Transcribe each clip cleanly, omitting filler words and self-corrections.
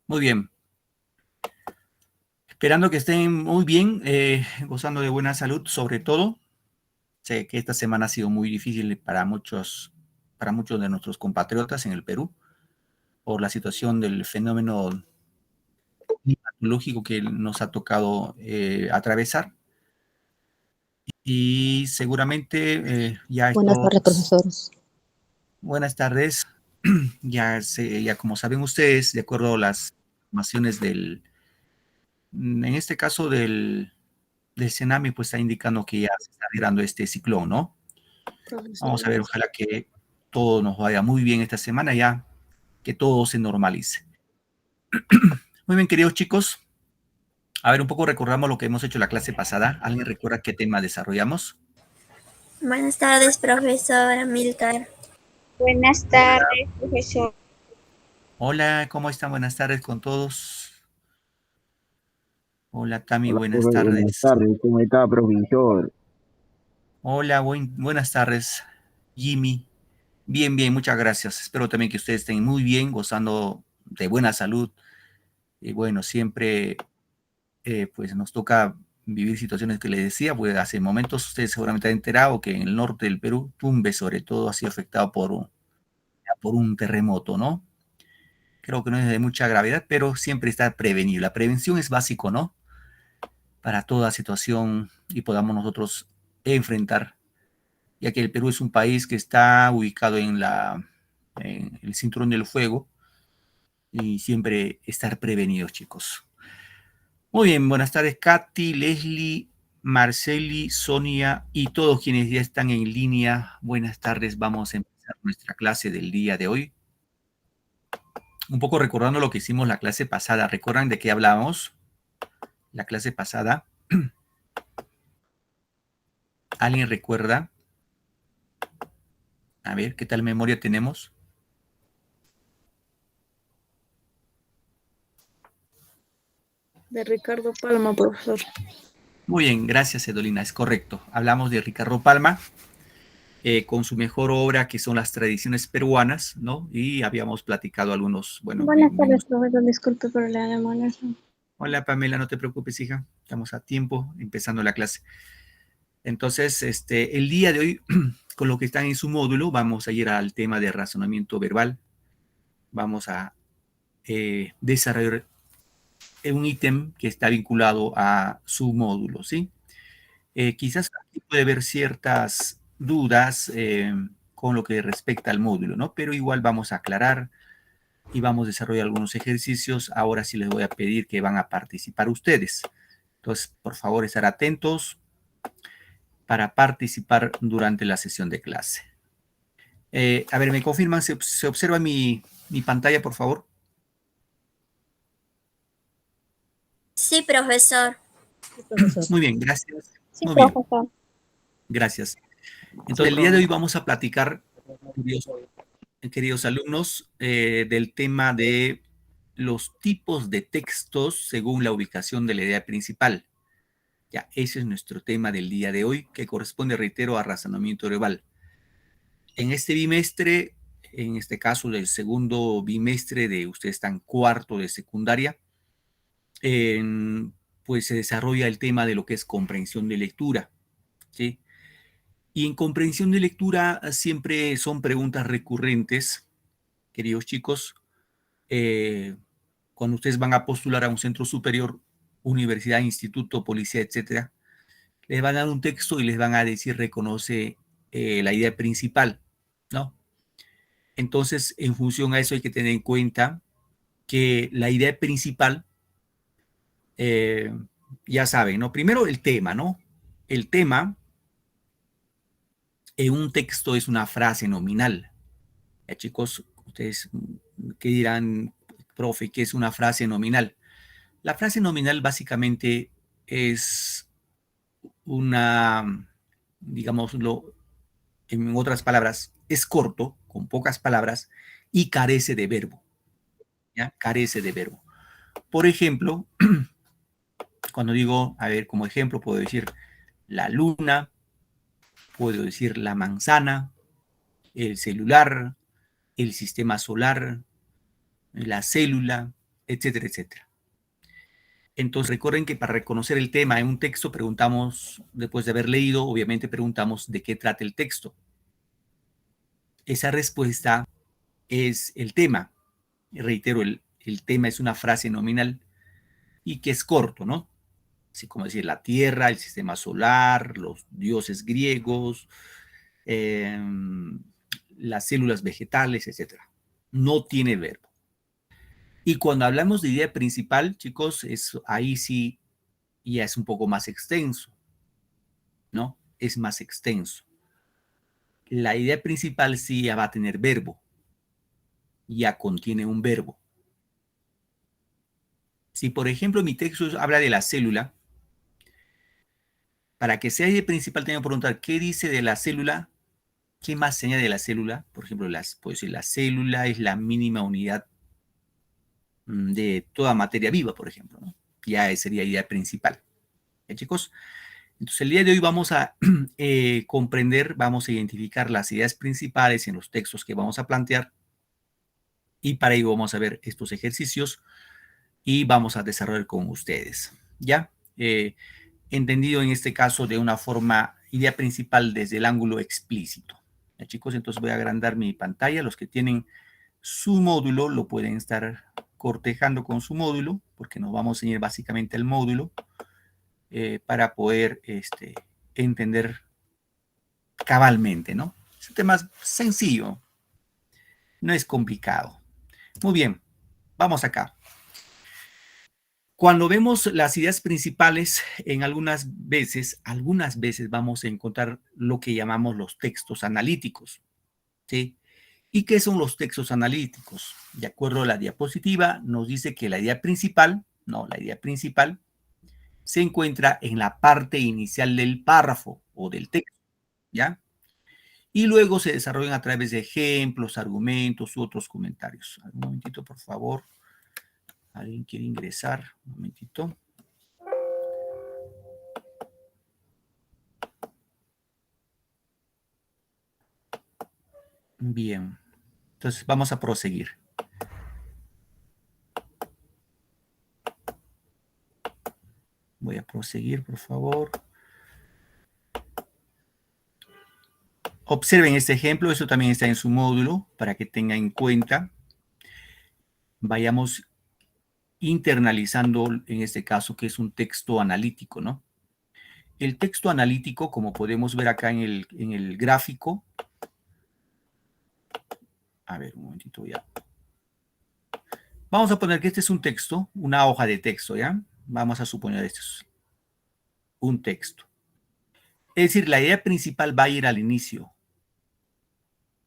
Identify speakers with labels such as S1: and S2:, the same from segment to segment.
S1: Muy bien. Esperando que estén muy bien, gozando de buena salud, sobre todo. Sé que esta semana ha sido muy difícil para muchos de nuestros compatriotas en el Perú, por la situación del fenómeno climatológico que nos ha tocado atravesar. Y seguramente ya
S2: Buenas
S1: estos...
S2: tardes, profesor.
S1: Buenas tardes. Ya como saben ustedes, de acuerdo a las informaciones en este caso del Senami, pues está indicando que ya se está liberando este ciclón, ¿no? Vamos a ver,
S2: Profesor.
S1: ojalá que todo nos vaya muy bien esta semana ya, que todo se normalice. Muy bien, queridos chicos. A ver, un poco recordamos lo que hemos hecho la clase pasada. ¿Alguien recuerda qué tema desarrollamos?
S3: Buenas tardes, profesora Milcar.
S4: Buenas
S1: Hola.
S4: tardes, profesor.
S1: Hola, ¿cómo están? Buenas tardes con todos. Hola, Tami,
S5: Hola,
S1: buenas
S5: profe, buenas
S1: tardes.
S5: tardes. ¿Cómo está, profesor?
S1: Hola, buenas tardes, Jimmy. Bien, bien, muchas gracias. Espero también que ustedes estén muy bien, gozando de buena salud. Y bueno, siempre pues nos toca vivir situaciones que les decía, pues hace momentos ustedes seguramente han enterado que en el norte del Perú, Tumbes sobre todo, ha sido afectado por un terremoto, ¿no? Creo que no es de mucha gravedad, pero siempre está prevenido. La prevención es básico, ¿no? Para toda situación y podamos nosotros enfrentar, ya que el Perú es un país que está ubicado en el cinturón del fuego y siempre estar prevenidos, chicos. Muy bien, buenas tardes, Katy, Leslie, Marceli, Sonia y todos quienes ya están en línea. Buenas tardes, vamos a empezar nuestra clase del día de hoy. Un poco recordando lo que hicimos la clase pasada. ¿Recuerdan de qué hablábamos? La clase pasada. ¿Alguien recuerda? A ver, ¿qué tal memoria tenemos?
S4: De Ricardo Palma, profesor.
S1: Muy bien, gracias, Edolina, es correcto. Hablamos de Ricardo Palma, con su mejor obra, que son las tradiciones peruanas, ¿no? Y habíamos platicado algunos, bueno,
S4: Buenas tardes, profesor. Disculpe por la demora.
S1: Hola, Pamela, no te preocupes, hija. Estamos a tiempo empezando la clase. Entonces, el día de hoy, con lo que está en su módulo, vamos a ir al tema de razonamiento verbal. Vamos a desarrollar un ítem que está vinculado a su módulo, ¿sí? Quizás aquí puede haber ciertas dudas con lo que respecta al módulo, ¿no? Pero igual vamos a aclarar y vamos a desarrollar algunos ejercicios. Ahora sí les voy a pedir que van a participar ustedes. Entonces, por favor, estar atentos para participar durante la sesión de clase. A ver, ¿me confirman? ¿Se observa mi pantalla, por favor?
S3: Sí, profesor.
S2: Sí, profesor.
S1: Muy bien, gracias.
S4: Sí,
S1: Muy bien,
S4: profesor.
S1: gracias. Entonces, el día de hoy vamos a platicar, queridos alumnos, del tema de los tipos de textos según la ubicación de la idea principal. Ya, ese es nuestro tema del día de hoy, que corresponde, reitero, a razonamiento verbal. En este bimestre, en este caso del segundo bimestre de ustedes están cuarto de secundaria, pues se desarrolla el tema de lo que es comprensión de lectura, ¿sí? Y en comprensión de lectura siempre son preguntas recurrentes, queridos chicos, cuando ustedes van a postular a un centro superior, universidad, instituto, policía, etcétera, les van a dar un texto y les van a decir reconoce la idea principal, ¿no? Entonces, en función a eso hay que tener en cuenta que la idea principal, eh, ya saben, ¿no? Primero el tema, ¿no? El tema en un texto es una frase nominal. Ya, chicos, ustedes qué dirán, profe, ¿qué es una frase nominal? La frase nominal básicamente es una, digámoslo en otras palabras, es corto, con pocas palabras, y carece de verbo. ¿Ya? Carece de verbo. Por ejemplo, cuando digo, a ver, como ejemplo, puedo decir la luna, puedo decir la manzana, el celular, el sistema solar, la célula, etcétera, etcétera. Entonces recuerden que para reconocer el tema en un texto preguntamos, después de haber leído, obviamente preguntamos de qué trata el texto. Esa respuesta es el tema. Reitero, el tema es una frase nominal y que es corto, ¿no? Así como decir la Tierra, el sistema solar, los dioses griegos, las células vegetales, etcétera. No tiene verbo. Y cuando hablamos de idea principal, chicos, ahí sí ya es un poco más extenso, ¿no? Es más extenso. La idea principal sí ya va a tener verbo, ya contiene un verbo. Si, por ejemplo, mi texto habla de la célula, para que sea idea principal tengo que preguntar qué dice de la célula, qué más se añade de la célula. Por ejemplo, puedo decir, la célula es la mínima unidad de toda materia viva, por ejemplo, ¿no? Ya sería idea principal. ¿Ya, chicos? Entonces, el día de hoy vamos a comprender, vamos a identificar las ideas principales en los textos que vamos a plantear y para ello vamos a ver estos ejercicios y vamos a desarrollar con ustedes. ¿Ya? Entendido en este caso de una forma, idea principal desde el ángulo explícito. ¿Ya, chicos? Entonces voy a agrandar mi pantalla. Los que tienen su módulo lo pueden estar cortejando con su módulo, porque nos vamos a enseñar básicamente el módulo para poder entender cabalmente, ¿no? Es un tema sencillo, no es complicado. Muy bien, vamos acá. Cuando vemos las ideas principales, en algunas veces vamos a encontrar lo que llamamos los textos analíticos, ¿sí? ¿Y qué son los textos analíticos? De acuerdo a la diapositiva, nos dice que la idea principal se encuentra en la parte inicial del párrafo o del texto, ¿ya? Y luego se desarrollan a través de ejemplos, argumentos u otros comentarios. Un momentito, por favor. ¿Alguien quiere ingresar? Un momentito. Bien. Entonces, vamos a proseguir. Voy a proseguir, por favor. Observen este ejemplo. Eso también está en su módulo para que tengan en cuenta. Vayamos internalizando, en este caso, que es un texto analítico, ¿no? El texto analítico, como podemos ver acá en el gráfico. A ver, un momentito ya. Vamos a poner que este es un texto, una hoja de texto, ¿ya? Vamos a suponer esto es un texto. Es decir, la idea principal va a ir al inicio.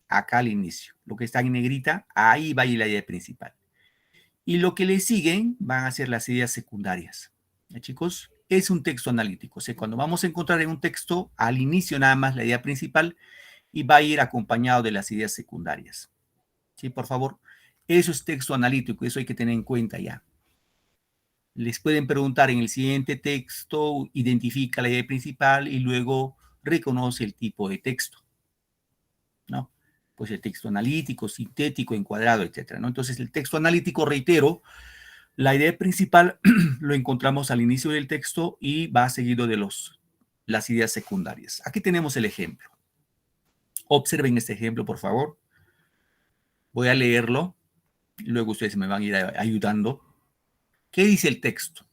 S1: Acá al inicio. Lo que está en negrita, ahí va a ir la idea principal. Y lo que le siguen van a ser las ideas secundarias. ¿Ya, chicos? Es un texto analítico. O sea, cuando vamos a encontrar en un texto, al inicio nada más la idea principal y va a ir acompañado de las ideas secundarias. ¿Sí? Por favor. Eso es texto analítico. Eso hay que tener en cuenta ya. Les pueden preguntar en el siguiente texto, identifica la idea principal y luego reconoce el tipo de texto, ¿no? Pues el texto analítico, sintético, encuadrado, etcétera, ¿no? Entonces, el texto analítico, reitero, la idea principal lo encontramos al inicio del texto y va seguido de las ideas secundarias. Aquí tenemos el ejemplo. Observen este ejemplo, por favor. Voy a leerlo, luego ustedes me van a ir ayudando. ¿Qué dice el texto?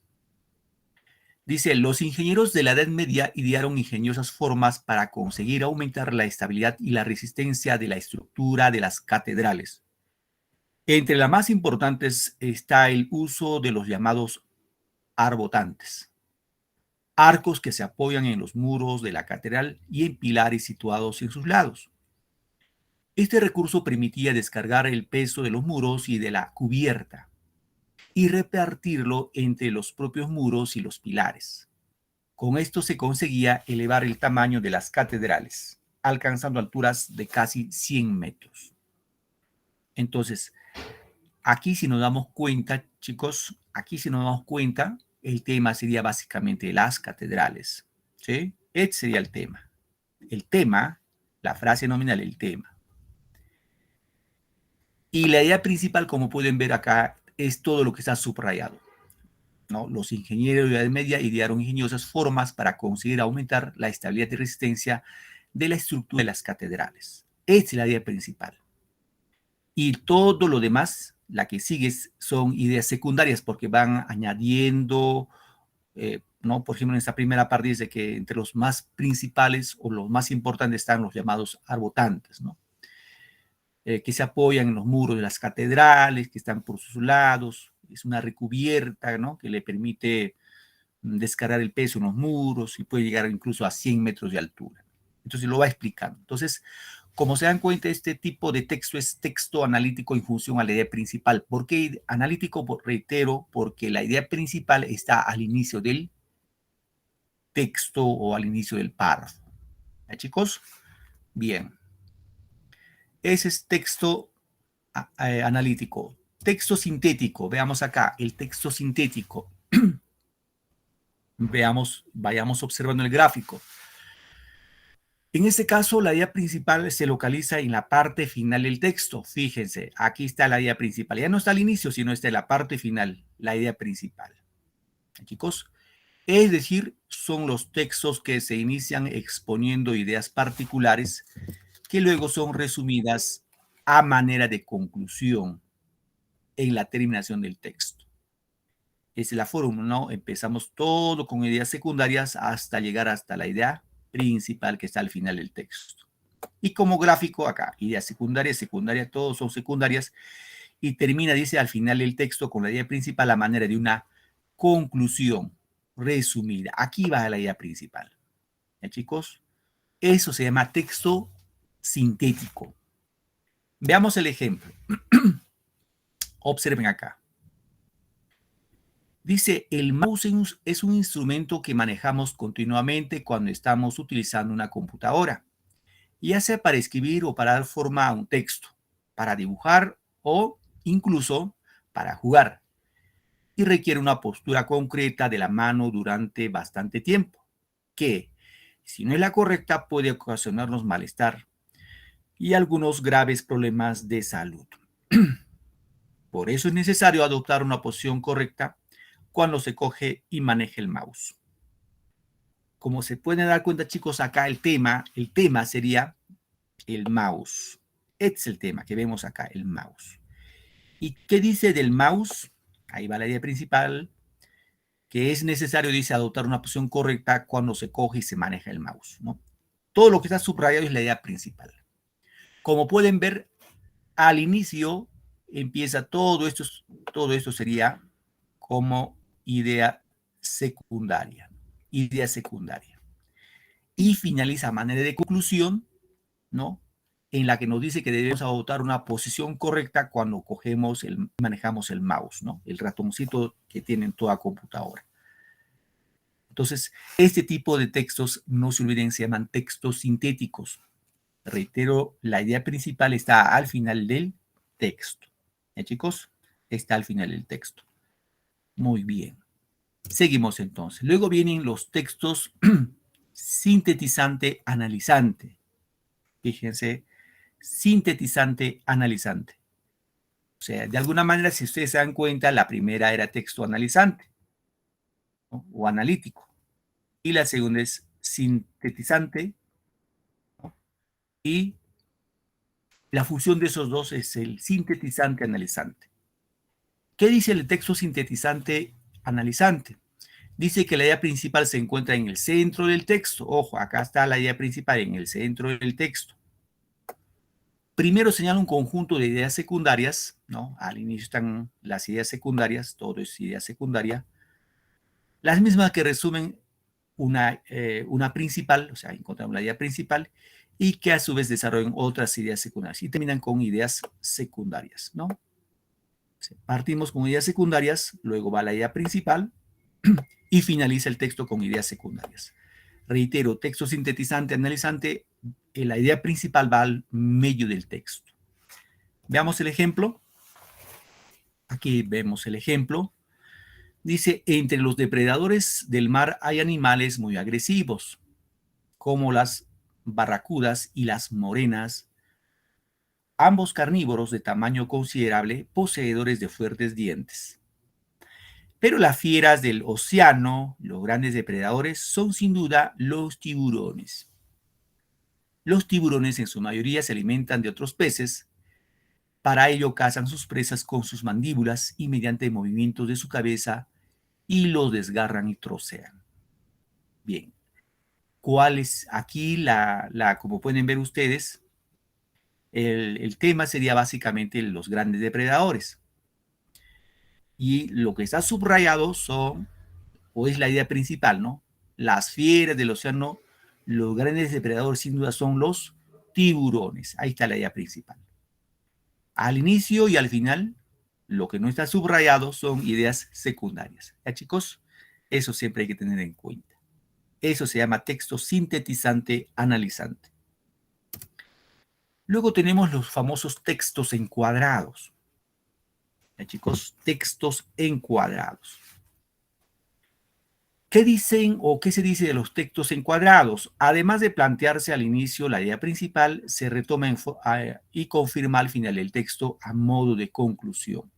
S1: Dice, los ingenieros de la Edad Media idearon ingeniosas formas para conseguir aumentar la estabilidad y la resistencia de la estructura de las catedrales. Entre las más importantes está el uso de los llamados arbotantes, arcos que se apoyan en los muros de la catedral y en pilares situados en sus lados. Este recurso permitía descargar el peso de los muros y de la cubierta y repartirlo entre los propios muros y los pilares. Con esto se conseguía elevar el tamaño de las catedrales, alcanzando alturas de casi 100 metros. Entonces, aquí si nos damos cuenta, chicos, el tema sería básicamente las catedrales, ¿sí? Este sería el tema. El tema, la frase nominal, el tema. Y la idea principal, como pueden ver acá, es todo lo que está subrayado, ¿no? Los ingenieros de la Edad Media idearon ingeniosas formas para conseguir aumentar la estabilidad y resistencia de la estructura de las catedrales. Esta es la idea principal. Y todo lo demás, la que sigue, son ideas secundarias porque van añadiendo, ¿no? Por ejemplo, en esta primera parte dice que entre los más principales o los más importantes están los llamados arbotantes, ¿no? Que se apoyan en los muros de las catedrales, que están por sus lados. Es una recubierta, ¿no? Que le permite descargar el peso en los muros y puede llegar incluso a 100 metros de altura. Entonces lo va explicando. Entonces, como se dan cuenta, este tipo de texto es texto analítico en función a la idea principal. ¿Por qué analítico? Reitero, porque la idea principal está al inicio del texto o al inicio del párrafo. ¿Ya, chicos? Bien. Ese es texto analítico. Texto sintético. Veamos acá, el texto sintético. Vayamos observando el gráfico. En este caso, la idea principal se localiza en la parte final del texto. Fíjense, aquí está la idea principal. Ya no está al inicio, sino está en la parte final, la idea principal. Chicos, es decir, son los textos que se inician exponiendo ideas particulares que luego son resumidas a manera de conclusión en la terminación del texto. Esa es la fórmula, ¿no? Empezamos todo con ideas secundarias hasta llegar hasta la idea principal que está al final del texto. Y como gráfico acá, ideas secundarias, secundarias, todos son secundarias, y termina, dice, al final del texto con la idea principal a manera de una conclusión resumida. Aquí va la idea principal. ¿Ya, chicos? Eso se llama texto sintético. Veamos el ejemplo. Observen acá. Dice, el mouse es un instrumento que manejamos continuamente cuando estamos utilizando una computadora, ya sea para escribir o para dar forma a un texto, para dibujar o incluso para jugar. Y requiere una postura concreta de la mano durante bastante tiempo, que, si no es la correcta, puede ocasionarnos malestar y algunos graves problemas de salud. Por eso es necesario adoptar una posición correcta cuando se coge y maneja el mouse. Como se pueden dar cuenta, chicos, acá el tema sería el mouse. Este es el tema que vemos acá, el mouse. ¿Y qué dice del mouse? Ahí va la idea principal, que es necesario, dice, adoptar una posición correcta cuando se coge y se maneja el mouse, ¿no? Todo lo que está subrayado es la idea principal. Como pueden ver, al inicio empieza todo esto sería como idea secundaria. Idea secundaria. Y finaliza a manera de conclusión, ¿no? En la que nos dice que debemos adoptar una posición correcta cuando manejamos el mouse, ¿no? El ratoncito que tiene en toda computadora. Entonces, este tipo de textos, no se olviden, se llaman textos sintéticos. Reitero, la idea principal está al final del texto. ¿Ya, chicos? Está al final del texto. Muy bien. Seguimos entonces. Luego vienen los textos sintetizante, analizante. Fíjense, sintetizante, analizante. O sea, de alguna manera, si ustedes se dan cuenta, la primera era texto analizante, ¿no? O analítico. Y la segunda es sintetizante, ¿no? Y la fusión de esos dos es el sintetizante, analizante. ¿Qué dice el texto sintetizante, analizante? Dice que la idea principal se encuentra en el centro del texto. Ojo, acá está la idea principal en el centro del texto. Primero señala un conjunto de ideas secundarias, ¿no? Al inicio están las ideas secundarias, todo es idea secundaria. Las mismas que resumen una principal, o sea, encontramos la idea principal, y que a su vez desarrollan otras ideas secundarias y terminan con ideas secundarias, ¿no? Partimos con ideas secundarias, luego va la idea principal y finaliza el texto con ideas secundarias. Reitero, texto sintetizante, analizante, la idea principal va al medio del texto. Veamos el ejemplo. Aquí vemos el ejemplo. Dice, entre los depredadores del mar hay animales muy agresivos, como las barracudas y las morenas, ambos carnívoros de tamaño considerable, poseedores de fuertes dientes. Pero las fieras del océano, los grandes depredadores, son sin duda los tiburones. Los tiburones en su mayoría se alimentan de otros peces. Para ello cazan sus presas con sus mandíbulas y mediante movimientos de su cabeza y los desgarran y trocean. Bien, ¿cuál es aquí como pueden ver ustedes? El tema sería básicamente los grandes depredadores. Y lo que está subrayado son, o es la idea principal, ¿no? Las fieras del océano, los grandes depredadores sin duda son los tiburones. Ahí está la idea principal. Al inicio y al final, lo que no está subrayado son ideas secundarias. ¿Ya, chicos? Eso siempre hay que tener en cuenta. Eso se llama texto sintetizante analizante. Luego tenemos los famosos textos encuadrados. ¿Ya, chicos? Textos encuadrados. ¿Qué dicen o qué se dice de los textos encuadrados? Además de plantearse al inicio la idea principal, se retoma y confirma al final el texto a modo de conclusión.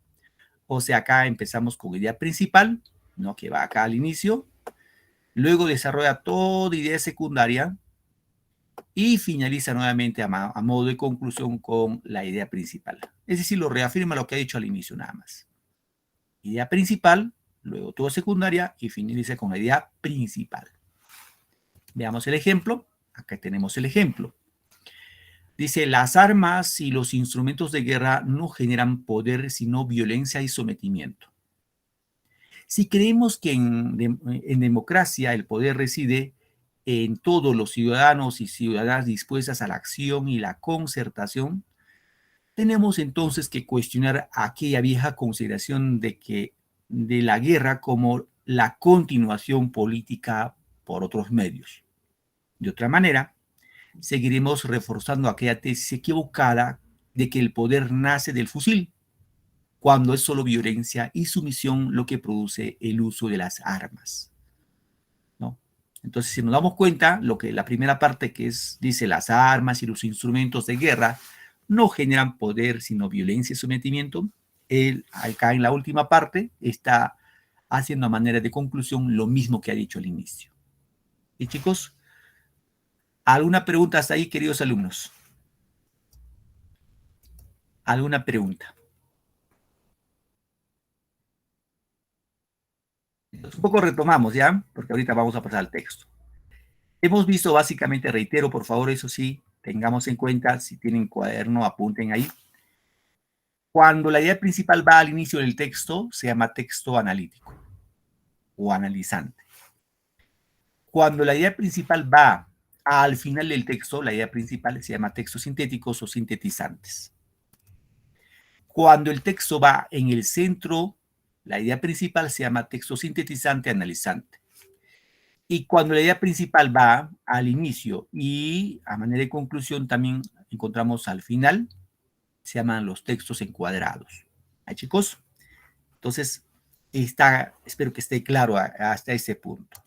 S1: O sea, acá empezamos con idea principal, ¿no? Que va acá al inicio. Luego desarrolla toda idea secundaria y finaliza nuevamente a modo de conclusión con la idea principal. Es decir, lo reafirma lo que ha dicho al inicio nada más. Idea principal, luego toda secundaria y finaliza con la idea principal. Veamos el ejemplo. Acá tenemos el ejemplo. Dice, las armas y los instrumentos de guerra no generan poder, sino violencia y sometimiento. Si creemos que en democracia el poder reside en todos los ciudadanos y ciudadanas dispuestas a la acción y la concertación, tenemos entonces que cuestionar aquella vieja consideración de la guerra como la continuación política por otros medios. De otra manera, seguiremos reforzando aquella tesis equivocada de que el poder nace del fusil, cuando es solo violencia y sumisión lo que produce el uso de las armas, ¿no? Entonces, si nos damos cuenta, la primera parte dice las armas y los instrumentos de guerra no generan poder, sino violencia y sometimiento. Acá en la última parte está haciendo a manera de conclusión lo mismo que ha dicho al inicio. Y chicos, ¿alguna pregunta hasta ahí, queridos alumnos? ¿Alguna pregunta? Un poco retomamos, ¿ya? Porque ahorita vamos a pasar al texto. Hemos visto básicamente, reitero, por favor, eso sí, tengamos en cuenta, si tienen cuaderno, apunten ahí. Cuando la idea principal va al inicio del texto, se llama texto analítico o analizante. Cuando la idea principal va al final del texto, la idea principal se llama textos sintéticos o sintetizantes. Cuando el texto va en el centro, la idea principal se llama texto sintetizante analizante. Y cuando la idea principal va al inicio y a manera de conclusión también encontramos al final, se llaman los textos encuadrados. ¿Ahí, chicos? Entonces, espero que esté claro hasta ese punto.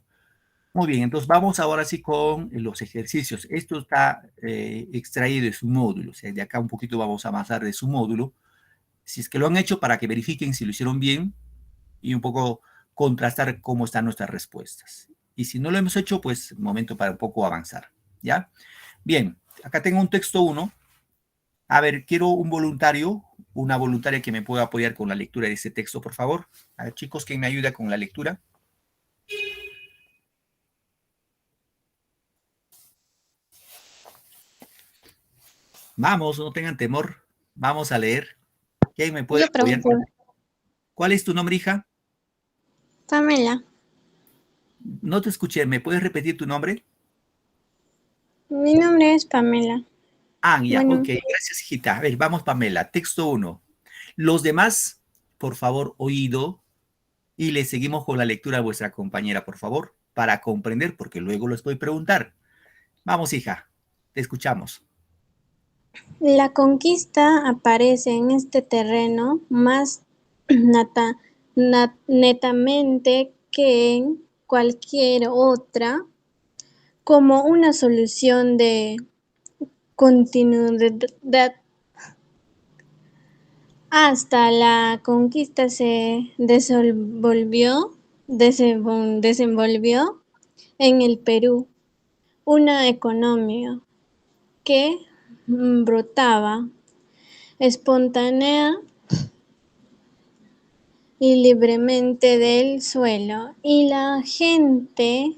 S1: Muy bien, entonces vamos ahora sí con los ejercicios. Esto está extraído de su módulo, o sea, de acá un poquito vamos a avanzar de su módulo. Si es que lo han hecho, para que verifiquen si lo hicieron bien y un poco contrastar cómo están nuestras respuestas. Y si no lo hemos hecho, pues momento para un poco avanzar, ¿ya? Bien, acá tengo un texto 1. A ver, quiero un voluntario, una voluntaria que me pueda apoyar con la lectura de este texto, por favor. A ver, chicos, ¿quién me ayuda con la lectura? Vamos, no tengan temor. Vamos a leer. ¿Quién me puede apoyar? ¿Cuál es tu nombre, hija?
S4: Pamela.
S1: No te escuché. ¿Me puedes repetir tu nombre?
S4: Mi nombre es Pamela.
S1: Ah, ya,
S4: Bueno.
S1: ok. Gracias, hijita. A ver, vamos, Pamela. Texto 1. Los demás, por favor, oído. Y le seguimos con la lectura a vuestra compañera, por favor, para comprender, porque luego les voy a preguntar. Vamos, hija. Te escuchamos.
S4: La conquista aparece en este terreno más netamente que en cualquier otra como una solución de continuidad hasta la conquista se desenvolvió en el Perú una economía que brotaba espontánea y libremente del suelo, y la gente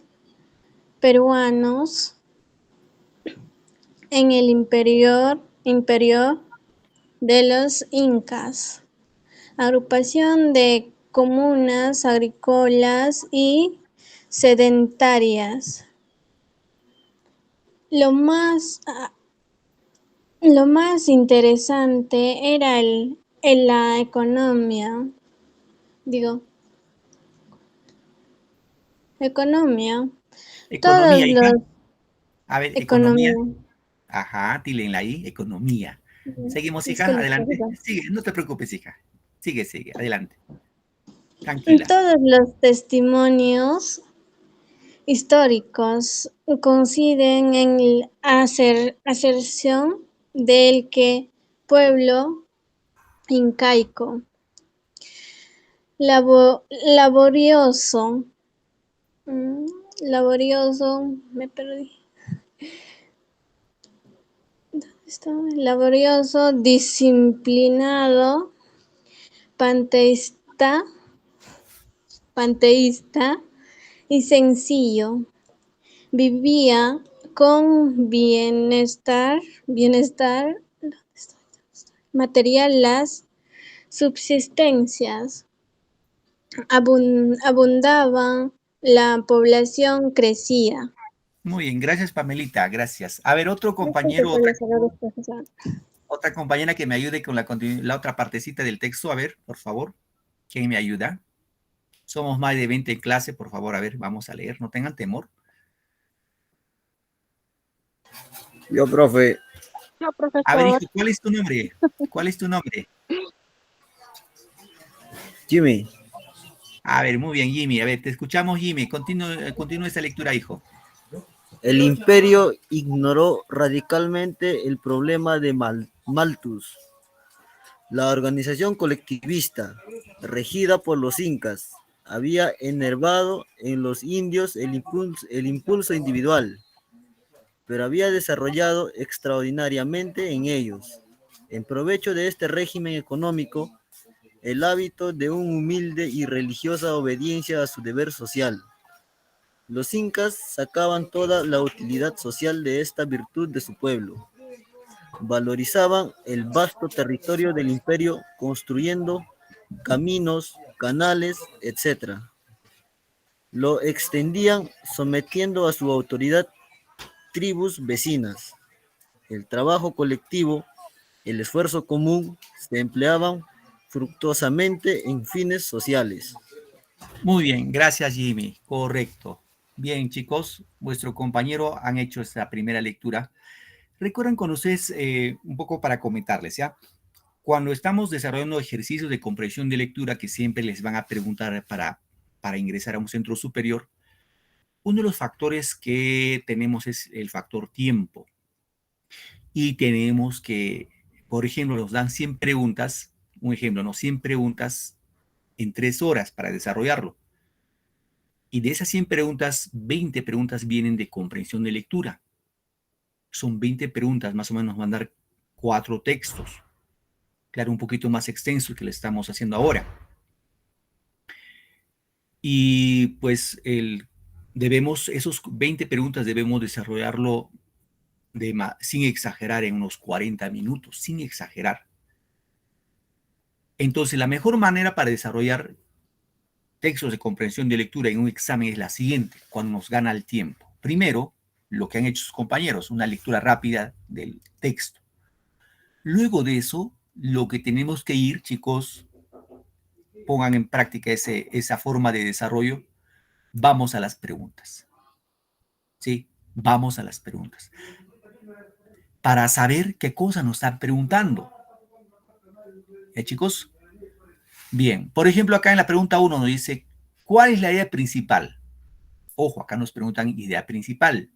S4: peruanos en el imperio de los incas, agrupación de comunas agrícolas y sedentarias. Lo más, lo más interesante era la economía, todos
S1: Economía, hija.
S4: los
S1: A ver, economía.
S4: economía.
S1: Ajá, tílenla ahí, economía. Seguimos, hija,
S4: Disculpe,
S1: adelante.
S4: disculpe.
S1: Sigue, no te preocupes, hija. Sigue, sigue, adelante. Tranquila.
S4: Todos los testimonios históricos coinciden en la aserción del que pueblo incaico laborioso, mm, laborioso, me perdí, laborioso, disciplinado, panteísta, panteísta y sencillo. Vivía con bienestar material, las subsistencias abundaban, la población crecía.
S1: Muy bien, gracias, Pamelita, gracias. A ver, otro
S4: Disculpe
S1: compañero,
S4: por los errores, profesor.
S1: otra compañera que me ayude con la otra partecita del texto. A ver, por favor, ¿quién me ayuda? Somos más de 20 en clase, por favor, a ver, vamos a leer, no tengan temor.
S5: Yo, profe,
S2: No,
S1: A ver, hijo,
S2: profesor.
S1: ¿cuál es tu nombre? ¿Cuál es tu nombre?
S5: Jimmy,
S1: A ver, muy bien, Jimmy. A ver, te escuchamos, Jimmy. Continúa esta lectura, hijo.
S6: El imperio ignoró radicalmente el problema de Malthus. La organización colectivista, regida por los incas, había enervado en los indios el impulso individual, pero había desarrollado extraordinariamente en ellos, en provecho de este régimen económico, el hábito de una humilde y religiosa obediencia a su deber social. Los incas sacaban toda la utilidad social de esta virtud de su pueblo. Valorizaban el vasto territorio del imperio construyendo caminos, canales, etc. Lo extendían sometiendo a su autoridad tribus vecinas. El trabajo colectivo, el esfuerzo común se empleaban fructuosamente en fines sociales.
S1: Muy bien, gracias, Jimmy. Correcto. Bien, chicos, vuestro compañero han hecho esta primera lectura. Recuerden con ustedes un poco para comentarles, ¿ya? Cuando estamos desarrollando ejercicios de comprensión de lectura que siempre les van a preguntar para ingresar a un centro superior, uno de los factores que tenemos es el factor tiempo. Y tenemos que, por ejemplo, nos dan 100 preguntas, un ejemplo, ¿no? 100 preguntas en 3 horas para desarrollarlo. Y de esas 100 preguntas, 20 preguntas vienen de comprensión de lectura. Son 20 preguntas, más o menos van a dar 4 textos. Claro, un poquito más extenso que le estamos haciendo ahora. Y pues esos 20 preguntas debemos desarrollarlo sin exagerar en unos 40 minutos, sin exagerar. Entonces, la mejor manera para desarrollar textos de comprensión de lectura en un examen es la siguiente, cuando nos gana el tiempo. Primero, lo que han hecho sus compañeros, una lectura rápida del texto. Luego de eso, lo que tenemos que ir, chicos, pongan en práctica esa forma de desarrollo, vamos a las preguntas. ¿Sí? Vamos a las preguntas. Para saber qué cosa nos están preguntando. Chicos? Bien. Por ejemplo, acá en la pregunta 1 nos dice, ¿cuál es la idea principal? Ojo, acá nos preguntan idea principal.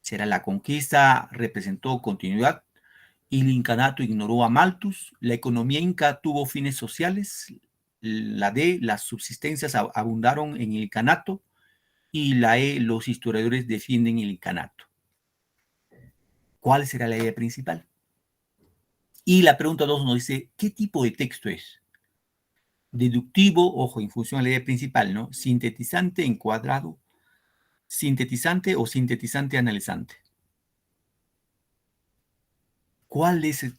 S1: ¿Será la conquista representó continuidad El incanato ignoró a Malthus. La economía inca tuvo fines sociales. La D, las subsistencias abundaron en el incanato. Y la E, los historiadores defienden el incanato. ¿Cuál será la idea principal? Y la pregunta 2 nos dice, ¿qué tipo de texto es? Deductivo, ojo, en función a la idea principal, ¿no? Sintetizante, encuadrado, sintetizante o sintetizante analizante. ¿Cuál es el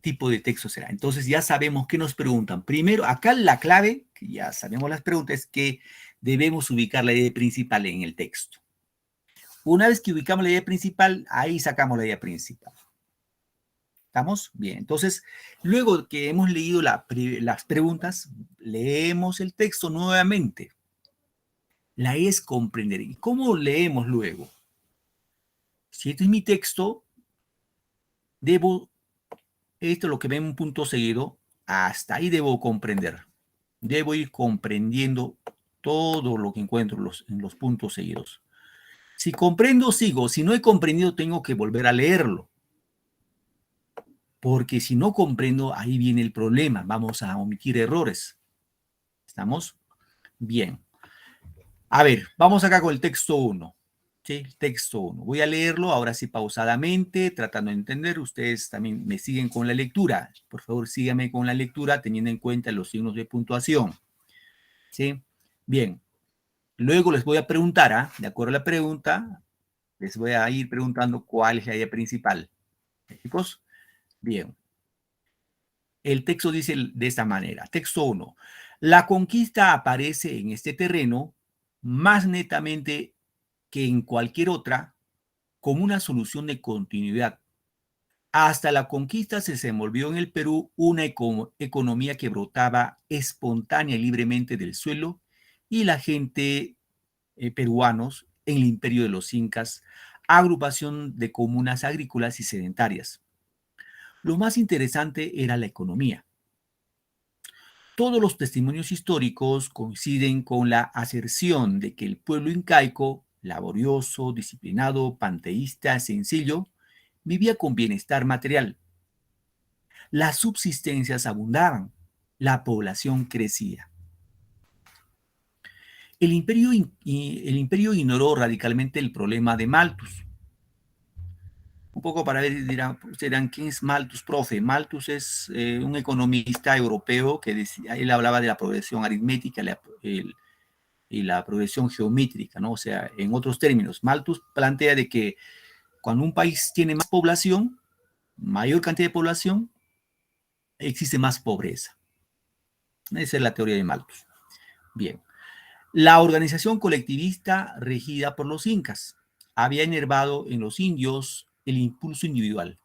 S1: tipo de texto será? Entonces ya sabemos qué nos preguntan. Primero, acá la clave, que ya sabemos las preguntas, es que debemos ubicar la idea principal en el texto. Una vez que ubicamos la idea principal, ahí sacamos la idea principal. ¿Estamos? Bien. Entonces, luego que hemos leído las preguntas, leemos el texto nuevamente. La idea es comprender. ¿Y cómo leemos luego? Si este es mi texto, esto es lo que ve en un punto seguido, hasta ahí debo comprender. Debo ir comprendiendo todo lo que encuentro en los puntos seguidos. Si comprendo, sigo. Si no he comprendido, tengo que volver a leerlo. Porque si no comprendo, ahí viene el problema. Vamos a omitir errores. ¿Estamos? Bien. A ver, vamos acá con el texto 1. ¿Sí? Texto 1. Voy a leerlo ahora sí pausadamente, tratando de entender. Ustedes también me siguen con la lectura. Por favor, síganme con la lectura teniendo en cuenta los signos de puntuación. ¿Sí? Bien. Luego les voy a preguntar, de acuerdo a la pregunta, les voy a ir preguntando cuál es la idea principal. ¿Chicos? Bien. El texto dice de esta manera. Texto 1. La conquista aparece en este terreno más netamente que en cualquier otra como una solución de continuidad. Hasta la conquista se desenvolvió en el Perú una economía que brotaba espontánea y libremente del suelo y la gente peruanos en el imperio de los incas, agrupación de comunas agrícolas y sedentarias. Lo más interesante era la economía. Todos los testimonios históricos coinciden con la aserción de que el pueblo incaico, laborioso, disciplinado, panteísta, sencillo, vivía con bienestar material. Las subsistencias abundaban, la población crecía. El imperio ignoró radicalmente el problema de Malthus. Un poco para ver, dirán, ¿quién es Malthus, profe? Malthus es un economista europeo que decía, él hablaba de la progresión aritmética y la progresión geométrica, ¿no? O sea, en otros términos, Malthus plantea de que cuando un país tiene más población, mayor cantidad de población, existe más pobreza. Esa es la teoría de Malthus. Bien. La organización colectivista regida por los incas había enervado en los indios el impulso individual,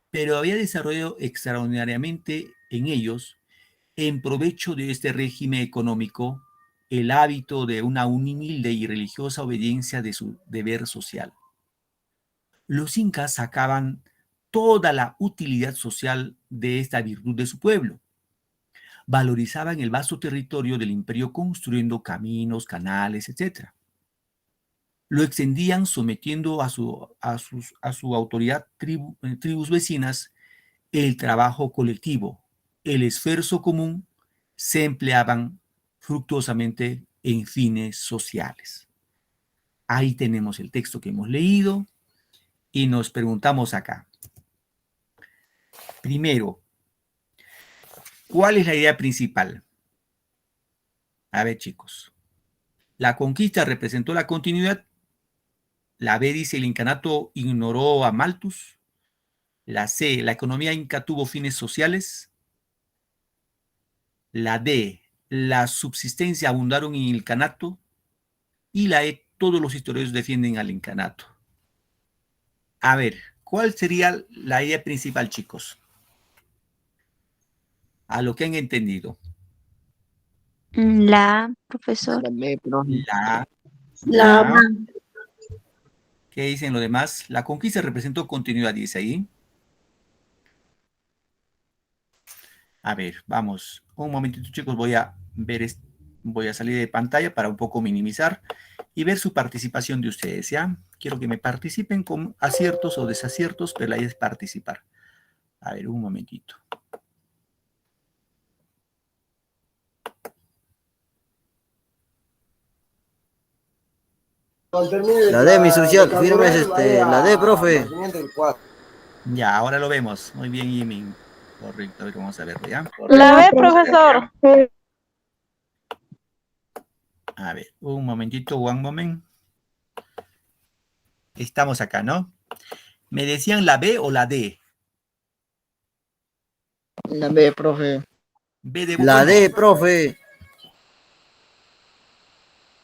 S1: pero había desarrollado extraordinariamente en ellos, en provecho de este régimen económico, el hábito de una humilde y religiosa obediencia de su deber social. Los incas sacaban toda la utilidad social de esta virtud de su pueblo. Valorizaban el vasto territorio del imperio construyendo caminos, canales, etc. Lo extendían sometiendo a su autoridad tribus vecinas el trabajo colectivo, el esfuerzo común, se empleaban fructuosamente en fines sociales. Ahí tenemos el texto que hemos leído y nos preguntamos acá. Primero, ¿cuál es la idea principal? A ver, chicos. La conquista representó la continuidad. La B dice, el incanato ignoró a Malthus. La C, la economía inca tuvo fines sociales. La D, la subsistencia abundaron en el incanato. Y la E, todos los historiadores defienden al incanato. A ver, ¿cuál sería la idea principal, chicos? A lo que han entendido.
S2: La, profesor.
S1: La. ¿Qué dicen los demás? La conquista representó continuidad, dice ahí. A ver, vamos. Un momentito, chicos, voy a salir de pantalla para un poco minimizar y ver su participación de ustedes, ¿ya? Quiero que me participen con aciertos o desaciertos, pero la idea es participar. A ver, un momentito.
S6: La D, mi social, firmes, la D, profe.
S1: Ya, ahora lo vemos. Muy bien, Jimmy. Correcto, a ver, vamos a verlo, ¿ya?
S2: La B, profesor.
S1: A ver, un momentito, one moment. Estamos acá, ¿no? ¿Me decían la B o la D?
S7: La B, profe.
S1: B de
S6: La
S1: bueno.
S6: D, profe.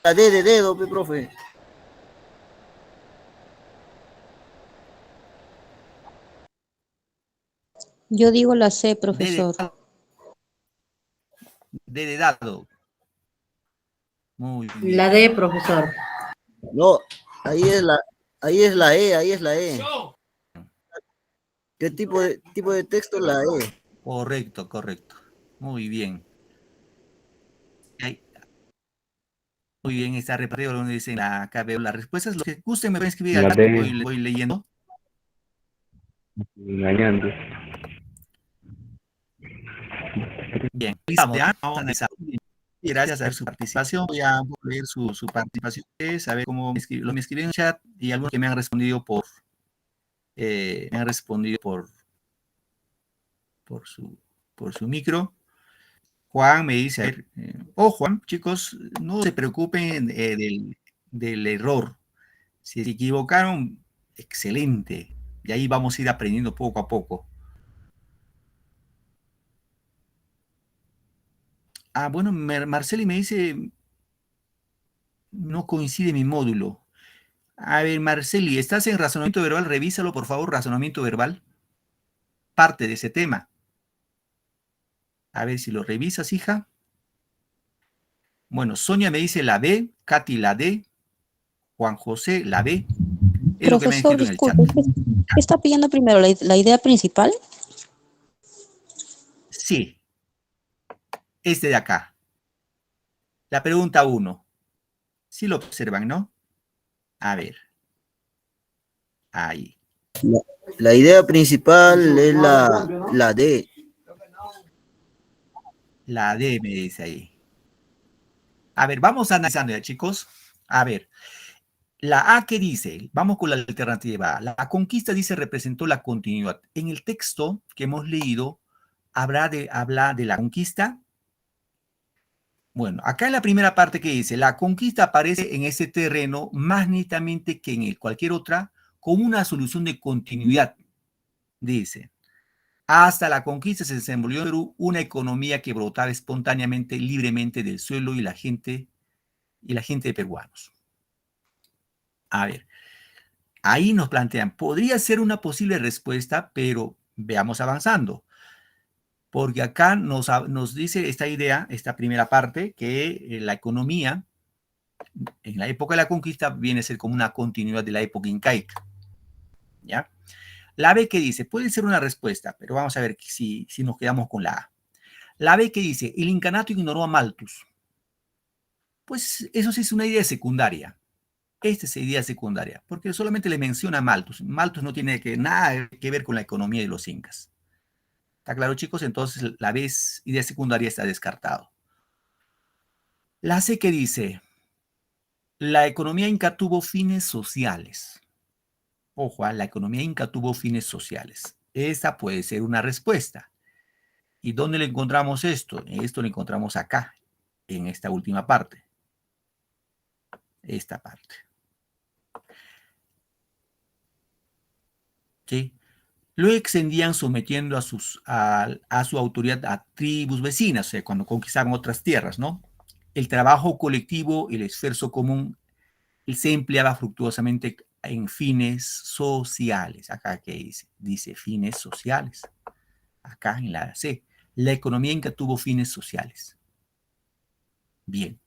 S6: La D de dedo, profe.
S8: Yo digo la C,
S1: D
S8: profesor.
S1: de dado. Muy bien.
S9: La D, profesor.
S6: No, ahí es la E, ahí es la E. ¿Qué tipo de texto es la E?
S1: Correcto, correcto. Muy bien. Ahí, muy bien, está repartido donde dicen acá veo las respuestas. Los que gusten me pueden escribir al
S10: La
S1: chat,
S10: D,
S1: voy leyendo.
S10: engañando.
S1: Bien, estamos ya. Vamos a analizar. Y gracias a su participación, voy a leer su participación, saber cómo me escribieron en el chat y algunos que me han respondido por su micro. Juan me dice, a ver, Juan, chicos, no se preocupen del error. Si se equivocaron, excelente. Y ahí vamos a ir aprendiendo poco a poco. Ah, bueno, Marceli me dice, no coincide mi módulo. A ver, Marceli, ¿estás en razonamiento verbal? Revísalo, por favor, razonamiento verbal. Parte de ese tema. A ver si lo revisas, hija. Bueno, Sonia me dice la B, Katy la D, Juan José la B. Es lo que me han
S8: Profesor,
S1: escrito en el chat.
S8: disculpe, ¿qué está pidiendo primero? ¿La idea principal?
S1: Sí, este de acá. La pregunta 1. Sí lo observan, ¿no? A ver. Ahí.
S6: La idea principal es la D.
S1: La D me dice ahí. A ver, vamos analizando ya, chicos. A ver. La A, ¿qué dice? Vamos con la alternativa A. La conquista dice representó la continuidad. En el texto que hemos leído, habla de la conquista. Bueno, acá en la primera parte que dice, la conquista aparece en ese terreno más nítidamente que en cualquier otra, como una solución de continuidad, dice. Hasta la conquista se desenvolvió en Perú una economía que brotaba espontáneamente, libremente del suelo y la gente de peruanos. A ver, ahí nos plantean, podría ser una posible respuesta, pero veamos avanzando. Porque acá nos dice esta idea, esta primera parte, que la economía en la época de la conquista viene a ser como una continuidad de la época incaica. ¿Ya? La B que dice, puede ser una respuesta, pero vamos a ver si nos quedamos con la A. La B que dice, el incanato ignoró a Malthus. Pues eso sí es una idea secundaria. Esta es idea secundaria, porque solamente le menciona a Malthus. Malthus no tiene nada que ver con la economía de los incas. ¿Está claro, chicos? Entonces la B es idea secundaria, está descartado. La C que dice, la economía inca tuvo fines sociales. Ojo, la economía inca tuvo fines sociales. Esa puede ser una respuesta. ¿Y dónde le encontramos esto? Esto lo encontramos acá, en esta última parte. Esta parte. ¿Sí? Lo extendían sometiendo a su autoridad a tribus vecinas, o sea, cuando conquistaban otras tierras, ¿no? El trabajo colectivo, el esfuerzo común, se empleaba fructuosamente en fines sociales. Acá que dice fines sociales. Acá en la C. La economía inca tuvo fines sociales. Bien.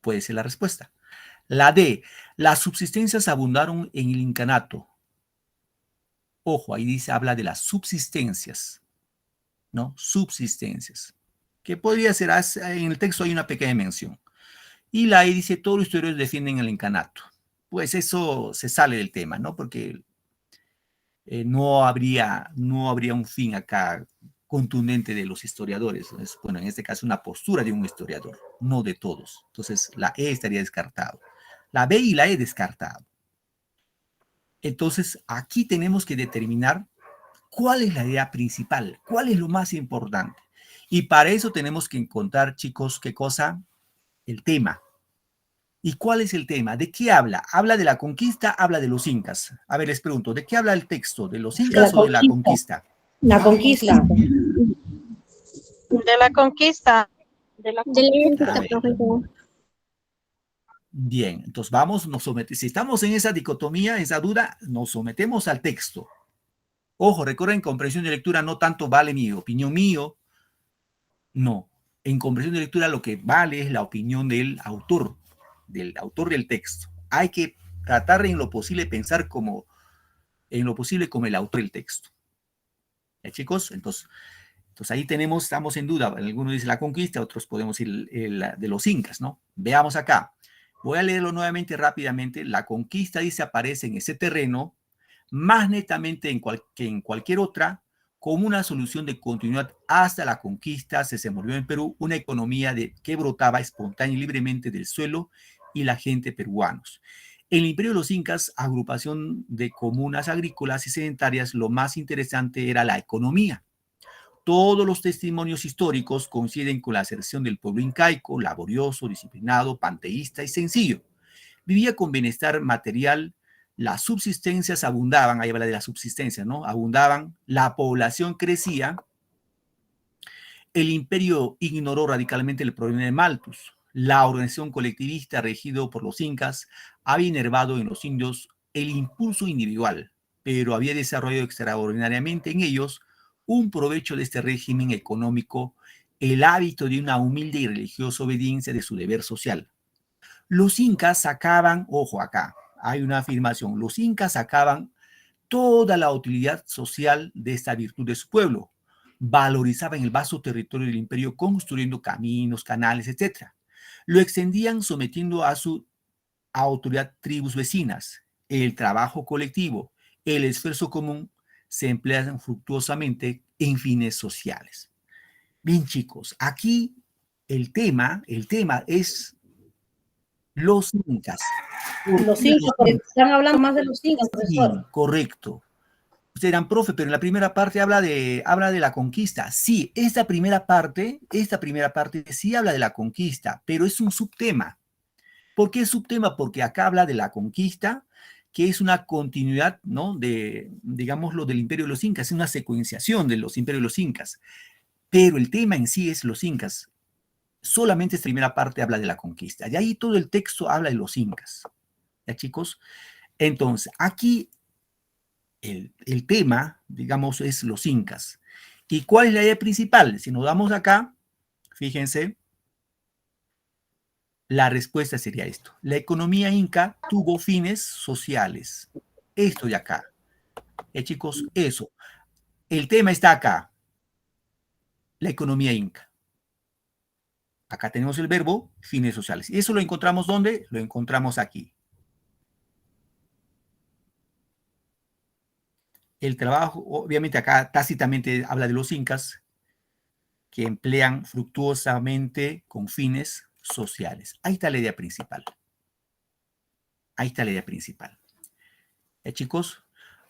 S1: Puede ser la respuesta. La D. Las subsistencias abundaron en el incanato. Ojo, ahí dice, habla de las subsistencias. ¿No? Subsistencias. Que podría ser, en el texto hay una pequeña mención. Y la E dice, todos los historiadores defienden el incanato. Pues eso se sale del tema, ¿no? Porque no habría un fin acá contundente de los historiadores. Es, bueno, en este caso una postura de un historiador, no de todos. Entonces la E estaría descartado. La B y la E descartado. Entonces aquí tenemos que determinar cuál es la idea principal, cuál es lo más importante. Y para eso tenemos que encontrar, chicos, ¿qué cosa? El tema. ¿Y cuál es el tema? ¿De qué habla? ¿Habla de la conquista? ¿Habla de los incas? A ver, les pregunto, ¿de qué habla el texto? ¿De los incas o de la conquista?
S2: La conquista.
S7: De la conquista.
S4: De la conquista,
S1: Bien.
S4: profesor.
S1: Bien, entonces vamos, nos sometemos. Si estamos en esa dicotomía, esa duda, nos sometemos al texto. Ojo, recuerden, comprensión de lectura no tanto vale mi opinión mío, no. En comprensión de lectura lo que vale es la opinión del autor del texto. Hay que tratar en lo posible pensar como el autor del texto. ¿Ya, chicos? Entonces ahí estamos en duda. Algunos dicen la conquista, otros podemos ir de los incas, ¿no? Veamos acá. Voy a leerlo nuevamente rápidamente. La conquista, dice, aparece en ese terreno más netamente que en cualquier otra, como una solución de continuidad hasta la conquista. Se desenvolvió en Perú una economía que brotaba espontánea y libremente del suelo y la gente peruanos. En el imperio de los incas, agrupación de comunas agrícolas y sedentarias, lo más interesante era la economía. Todos los testimonios históricos coinciden con la aserción del pueblo incaico, laborioso, disciplinado, panteísta y sencillo. Vivía con bienestar material, las subsistencias abundaban, ahí habla de la subsistencia, ¿no? Abundaban, la población crecía, el imperio ignoró radicalmente el problema de Malthus. La organización colectivista regido por los incas había enervado en los indios el impulso individual, pero había desarrollado extraordinariamente en ellos un provecho de este régimen económico, el hábito de una humilde y religiosa obediencia de su deber social. Los incas sacaban, ojo acá, hay una afirmación, los incas sacaban toda la utilidad social de esta virtud de su pueblo, valorizaban el vasto territorio del imperio construyendo caminos, canales, etc. Lo extendían sometiendo a su autoridad tribus vecinas. El trabajo colectivo, el esfuerzo común se emplean fructuosamente en fines sociales. Bien, chicos, aquí el tema es los incas.
S2: Los incas, porque están hablando más de los incas,
S1: Sí,
S2: profesor.
S1: correcto. Ustedes dirán, profe, pero en la primera parte habla de la conquista. Sí, esta primera parte sí habla de la conquista, pero es un subtema. ¿Por qué es subtema? Porque acá habla de la conquista, que es una continuidad, ¿no? De, digámoslo, del imperio de los incas, es una secuenciación de los imperios de los incas. Pero el tema en sí es los incas. Solamente esta primera parte habla de la conquista. Y ahí todo el texto habla de los incas. ¿Ya, chicos? Entonces, aquí el tema, digamos, es los incas. ¿Y cuál es la idea principal? Si nos damos acá, fíjense, la respuesta sería esto. La economía inca tuvo fines sociales. Esto de acá. Chicos, eso. El tema está acá. La economía inca. Acá tenemos el verbo fines sociales. ¿Y eso lo encontramos dónde? Lo encontramos aquí. El trabajo, obviamente acá tácitamente habla de los incas, que emplean fructuosamente con fines sociales. Ahí está la idea principal. Ahí está la idea principal. Chicos,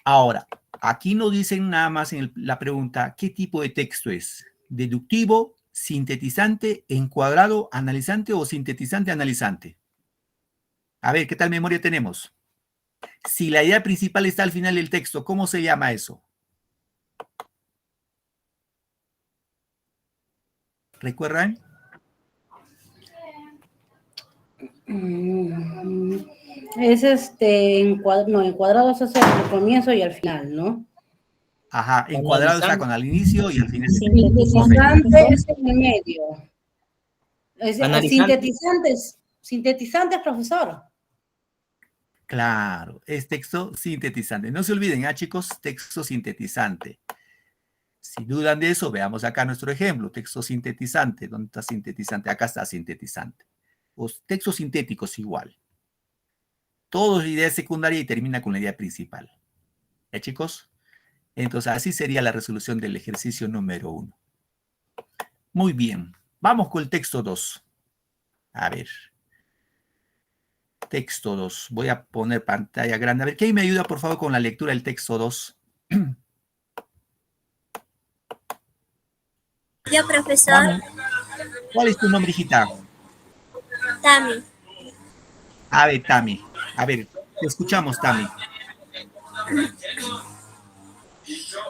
S1: ahora, aquí no dicen nada más en la pregunta, ¿qué tipo de texto es? ¿Deductivo, sintetizante, encuadrado, analizante o sintetizante, analizante? A ver, ¿qué tal memoria tenemos? Si la idea principal está al final del texto, ¿cómo se llama eso? ¿Recuerdan?
S2: Es encuadrado es hacia el comienzo y al final, ¿no?
S1: Ajá, encuadrado está con al inicio y al final.
S2: Sintetizante es en el medio.
S9: Analizante.
S2: Sintetizantes, profesor.
S1: Claro, es texto sintetizante. No se olviden, chicos, texto sintetizante. Si dudan de eso, veamos acá nuestro ejemplo, texto sintetizante. ¿Dónde está sintetizante? Acá está sintetizante. Los textos sintéticos igual. Todo es idea secundaria y termina con la idea principal. ¿Ya, chicos? Entonces, así sería la resolución del ejercicio número 1. Muy bien. Vamos con el texto 2. A ver. Texto 2. Voy a poner pantalla grande. A ver, ¿quién me ayuda, por favor, con la lectura del texto 2?
S3: Yo, profesor.
S1: Vamos. ¿Cuál es tu nombre, hijita?
S3: Tami.
S1: A ver, Tami. A ver, te escuchamos, Tami.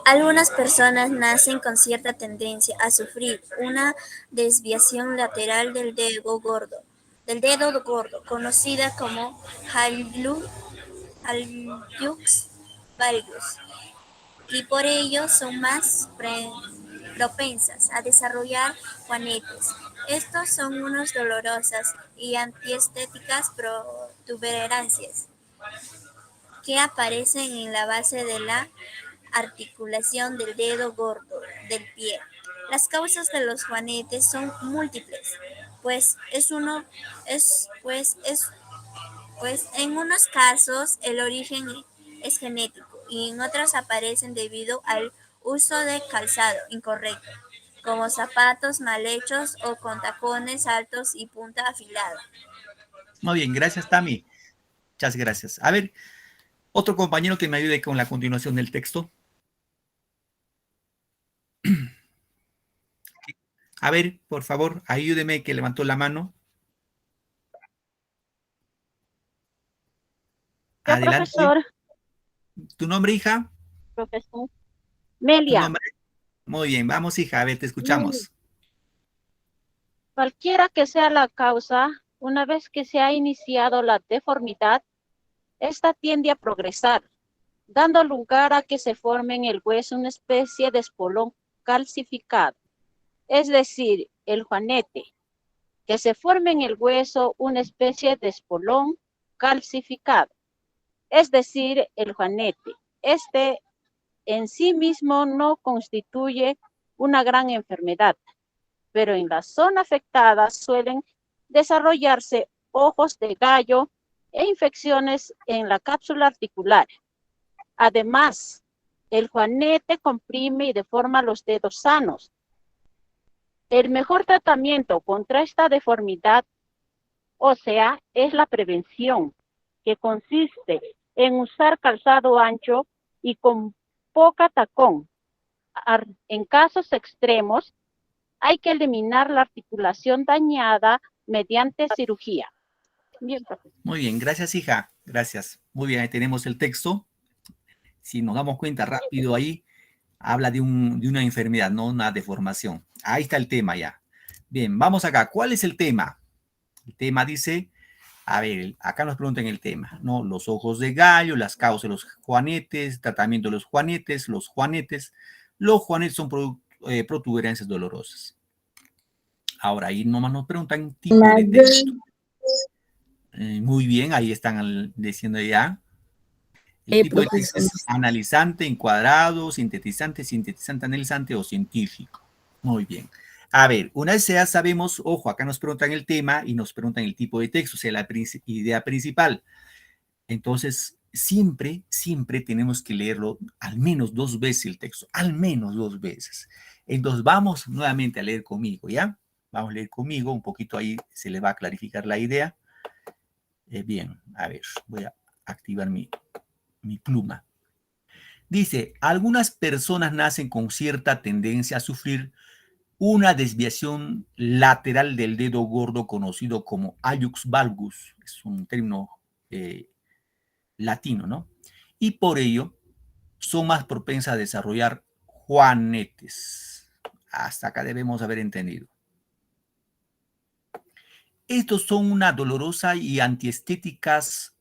S3: Algunas personas nacen con cierta tendencia a sufrir una desviación lateral del dedo gordo, conocida como hallux valgus, y por ello son más propensas a desarrollar juanetes. Estos son unas dolorosas y antiestéticas protuberancias que aparecen en la base de la articulación del dedo gordo del pie. Las causas de los juanetes son múltiples, pues en unos casos el origen es genético y en otros aparecen debido al uso de calzado incorrecto, como zapatos mal hechos o con tacones altos y punta afilada.
S1: Muy bien, gracias, Tami. Muchas gracias. A ver, otro compañero que me ayude con la continuación del texto. A ver, por favor, ayúdeme, que levantó la mano.
S7: Yo,
S1: Adelante.
S7: profesor.
S1: ¿Tu nombre, hija?
S7: Profesor.
S1: ¿Tu
S7: Melia.
S1: nombre? Muy bien, vamos, hija, a ver, te escuchamos.
S7: Cualquiera que sea la causa, una vez que se ha iniciado la deformidad, esta tiende a progresar, dando lugar a que se forme en el hueso una especie de espolón calcificado, es decir, el juanete, que se forme en el hueso una especie de espolón calcificado, es decir, el juanete. Este en sí mismo no constituye una gran enfermedad, pero en la zona afectada suelen desarrollarse ojos de gallo e infecciones en la cápsula articular. Además, el juanete comprime y deforma los dedos sanos. El mejor tratamiento contra esta deformidad ósea es la prevención, que consiste en usar calzado ancho y con poca tacón. En casos extremos, hay que eliminar la articulación dañada mediante cirugía. Bien, profesor.
S1: Muy bien, gracias, hija. Gracias. Muy bien, ahí tenemos el texto. Si nos damos cuenta rápido ahí, habla de una enfermedad, no una deformación. Ahí está el tema ya. Bien, vamos acá. ¿Cuál es el tema? El tema dice, a ver, acá nos preguntan el tema, ¿no? Los ojos de gallo, las causas de los juanetes, tratamiento de los juanetes, los juanetes. Los juanetes son protuberancias dolorosas. Ahora, ahí nomás nos preguntan tipo de texto. Muy bien, ahí están diciendo ya. El tipo de texto es analizante, encuadrado, sintetizante, sintetizante, analizante o científico. Muy bien. A ver, una vez ya sabemos, ojo, acá nos preguntan el tema y nos preguntan el tipo de texto, o sea, la idea principal. Entonces, siempre tenemos que leerlo al menos 2 veces el texto, al menos 2 veces. Entonces, vamos nuevamente a leer conmigo, ¿ya? Vamos a leer conmigo, un poquito ahí se le va a clarificar la idea. Bien, a ver, voy a activar mi pluma. Dice, algunas personas nacen con cierta tendencia a sufrir una desviación lateral del dedo gordo conocido como hallux valgus, es un término latino, ¿no? Y por ello son más propensas a desarrollar juanetes. Hasta acá debemos haber entendido. Estos son una dolorosas y antiestéticas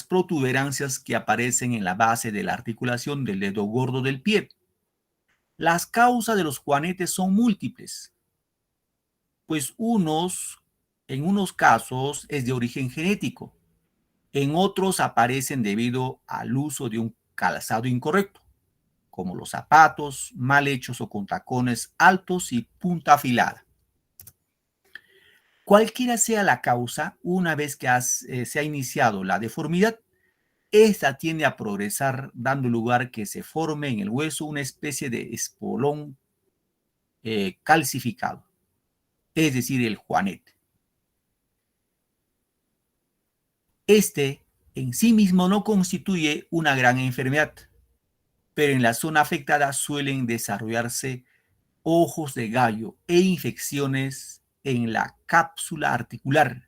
S1: protuberancias que aparecen en la base de la articulación del dedo gordo del pie. Las causas de los juanetes son múltiples, pues en unos casos es de origen genético, en otros aparecen debido al uso de un calzado incorrecto, como los zapatos mal hechos o con tacones altos y punta afilada. Cualquiera sea la causa, una vez que se ha iniciado la deformidad, esta tiende a progresar dando lugar que se forme en el hueso una especie de espolón calcificado, es decir, el juanete. Este en sí mismo no constituye una gran enfermedad, pero en la zona afectada suelen desarrollarse ojos de gallo e infecciones en la cápsula articular.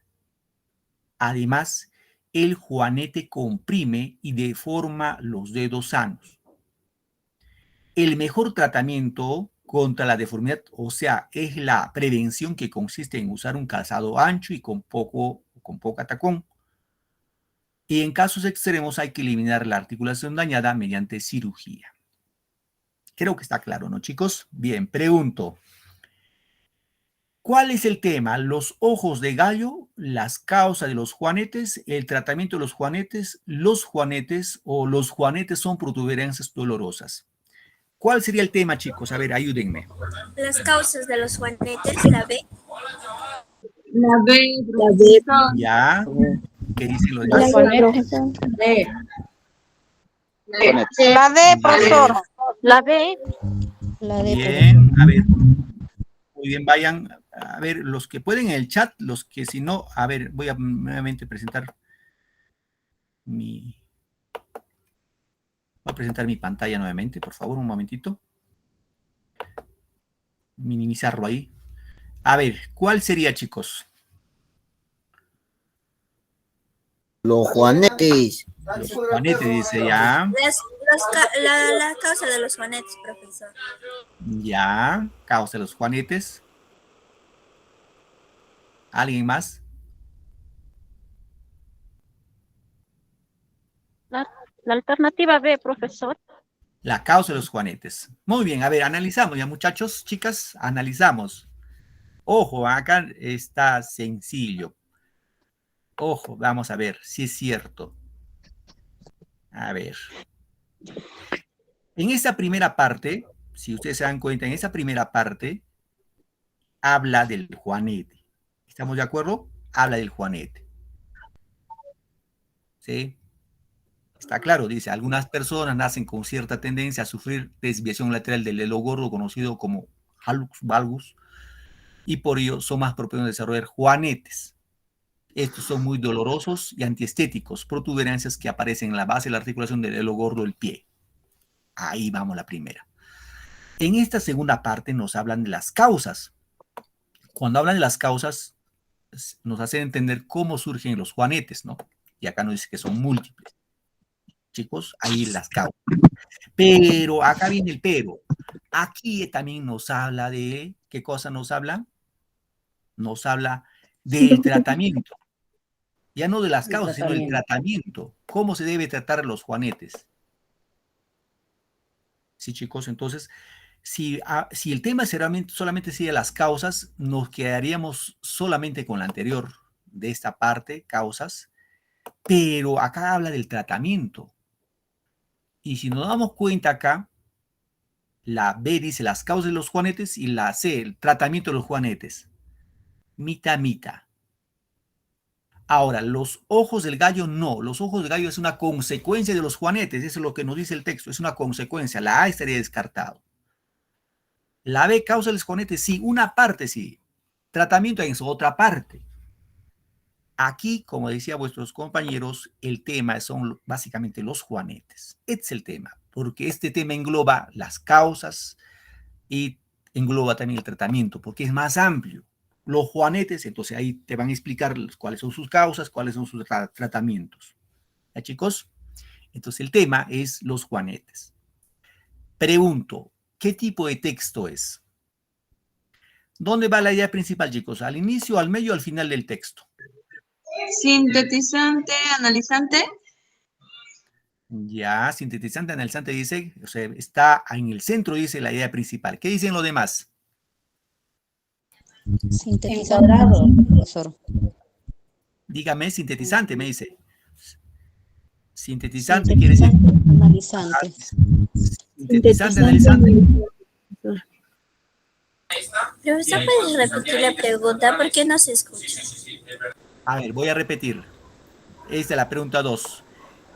S1: Además, el juanete comprime y deforma los dedos sanos. El mejor tratamiento contra la deformidad, o sea, es la prevención, que consiste en usar un calzado ancho y con poca tacón. Y en casos extremos hay que eliminar la articulación dañada mediante cirugía. Creo que está claro, ¿no, chicos? Bien, pregunto. ¿Cuál es el tema? Los ojos de gallo, las causas de los juanetes, el tratamiento de los juanetes o los juanetes son protuberancias dolorosas. ¿Cuál sería el tema, chicos? A ver, ayúdenme.
S3: Las causas de los juanetes, la B.
S9: La B, profesor.
S1: ¿Ya? ¿Qué dicen los
S4: La
S1: demás?
S4: D, profesor.
S7: La D, profesor. La B.
S8: La D, profesor.
S1: Bien, a ver. Muy bien, vayan. A ver, los que pueden en el chat, los que si no, a ver, voy a nuevamente presentar mi pantalla nuevamente, por favor, un momentito. Minimizarlo ahí. A ver, ¿cuál sería, chicos?
S6: Los juanetes.
S1: Los juanetes, dice ya.
S3: La causa de los juanetes, profesor.
S1: Ya, causa de los juanetes. ¿Alguien más?
S7: La alternativa B, profesor.
S1: La causa de los juanetes. Muy bien, a ver, analizamos ya, muchachos, chicas, analizamos. Ojo, acá está sencillo. Ojo, vamos a ver si es cierto. A ver. En esta primera parte, si ustedes se dan cuenta, en esa primera parte habla del juanete. ¿Estamos de acuerdo? Habla del juanete. ¿Sí? Está claro, dice, algunas personas nacen con cierta tendencia a sufrir desviación lateral del dedo gordo, conocido como hallux valgus, y por ello son más propensos a desarrollar juanetes. Estos son muy dolorosos y antiestéticos, protuberancias que aparecen en la base de la articulación del dedo gordo del pie. Ahí vamos la primera. En esta segunda parte nos hablan de las causas. Cuando hablan de las causas, nos hacen entender cómo surgen los juanetes, ¿no? Y acá nos dice que son múltiples. Chicos, ahí las causas. Pero acá viene el pero. Aquí también nos habla de, ¿qué cosa nos habla? Nos habla del tratamiento. Ya no de las causas, sino del tratamiento. ¿Cómo se debe tratar los juanetes? Sí, chicos, entonces, si el tema solamente sería las causas, nos quedaríamos solamente con la anterior de esta parte, causas, pero acá habla del tratamiento. Y si nos damos cuenta acá, la B dice las causas de los juanetes y la C, el tratamiento de los juanetes. Mita, mita. Ahora, los ojos del gallo no. Los ojos del gallo es una consecuencia de los juanetes. Eso es lo que nos dice el texto. Es una consecuencia. La A estaría descartado. La B, causa de los juanetes, sí. Una parte sí. Tratamiento en su otra parte. Aquí, como decía vuestros compañeros, el tema son básicamente los juanetes. Este es el tema, porque este tema engloba las causas y engloba también el tratamiento, porque es más amplio. Los juanetes, entonces ahí te van a explicar cuáles son sus causas, cuáles son sus tratamientos. ¿Ya, chicos? Entonces el tema es los juanetes. Pregunto, ¿qué tipo de texto es? ¿Dónde va la idea principal, chicos? ¿Al inicio, al medio o al final del texto?
S9: Sintetizante, analizante.
S1: Ya, sintetizante, analizante dice, o sea, está en el centro, dice la idea principal. ¿Qué dicen los demás?
S8: Sintetizante, profesor.
S1: Dígame, sintetizante, me dice. Sintetizante quiere decir.
S8: Analizante.
S1: Sintetizante, analizante.
S3: Profesor, ¿puedes repetir la pregunta? ¿Por qué no se escucha?
S1: A ver, voy a repetir. Esta es la pregunta 2.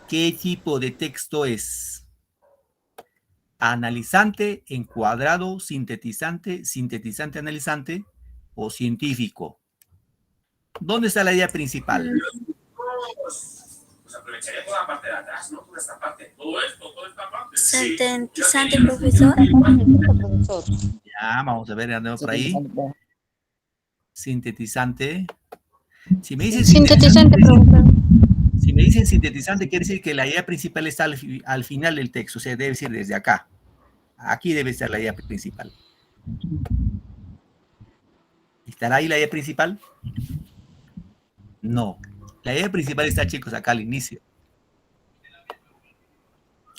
S1: ¿Qué tipo de texto es? ¿Analizante, encuadrado, sintetizante, sintetizante analizante o científico? ¿Dónde está la idea principal?
S3: Sintetizante, profesor.
S8: Profesor.
S1: Ya, vamos a ver, andamos por ahí. Sintetizante. Si me dicen
S4: Sintetizante, profesor.
S1: si me dicen sintetizante, quiere decir que la idea principal está al final del texto, o sea, debe ser desde acá. Aquí debe estar la idea principal. ¿Estará ahí la idea principal? No. La idea principal está, chicos, acá al inicio.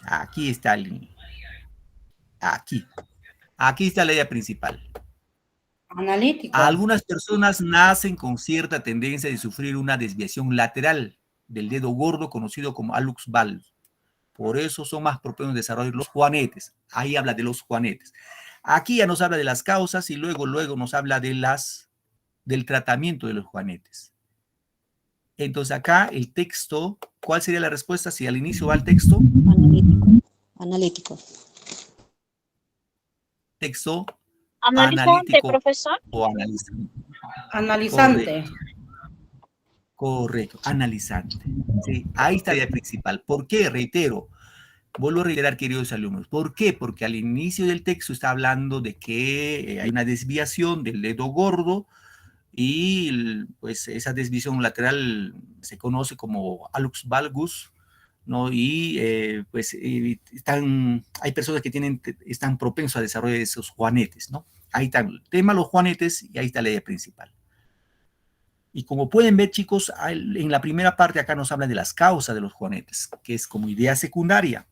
S1: Aquí está aquí. Aquí está la idea principal.
S2: Analítico.
S1: Algunas personas nacen con cierta tendencia de sufrir una desviación lateral del dedo gordo conocido como hallux valgus. Por eso son más propensos a desarrollar los juanetes. Ahí habla de los juanetes. Aquí ya nos habla de las causas y luego nos habla de del tratamiento de los juanetes. Entonces acá el texto, ¿cuál sería la respuesta si al inicio va el texto?
S8: Analítico. Analítico.
S1: Texto
S7: Analizante,
S1: analítico
S7: profesor.
S1: o analista.
S2: Analizante.
S1: Correcto, analizante. Sí, ahí está la idea principal. ¿Por qué? Reitero, vuelvo a reiterar, queridos alumnos. ¿Por qué? Porque al inicio del texto está hablando de que hay una desviación del dedo gordo y pues esa desviación lateral se conoce como hallux valgus, ¿no? Y hay personas que están propensos a desarrollar esos juanetes, ¿no? Ahí está el tema, los juanetes, y ahí está la idea principal. Y como pueden ver, chicos, en la primera parte acá nos habla de las causas de los juanetes, que es como idea secundaria.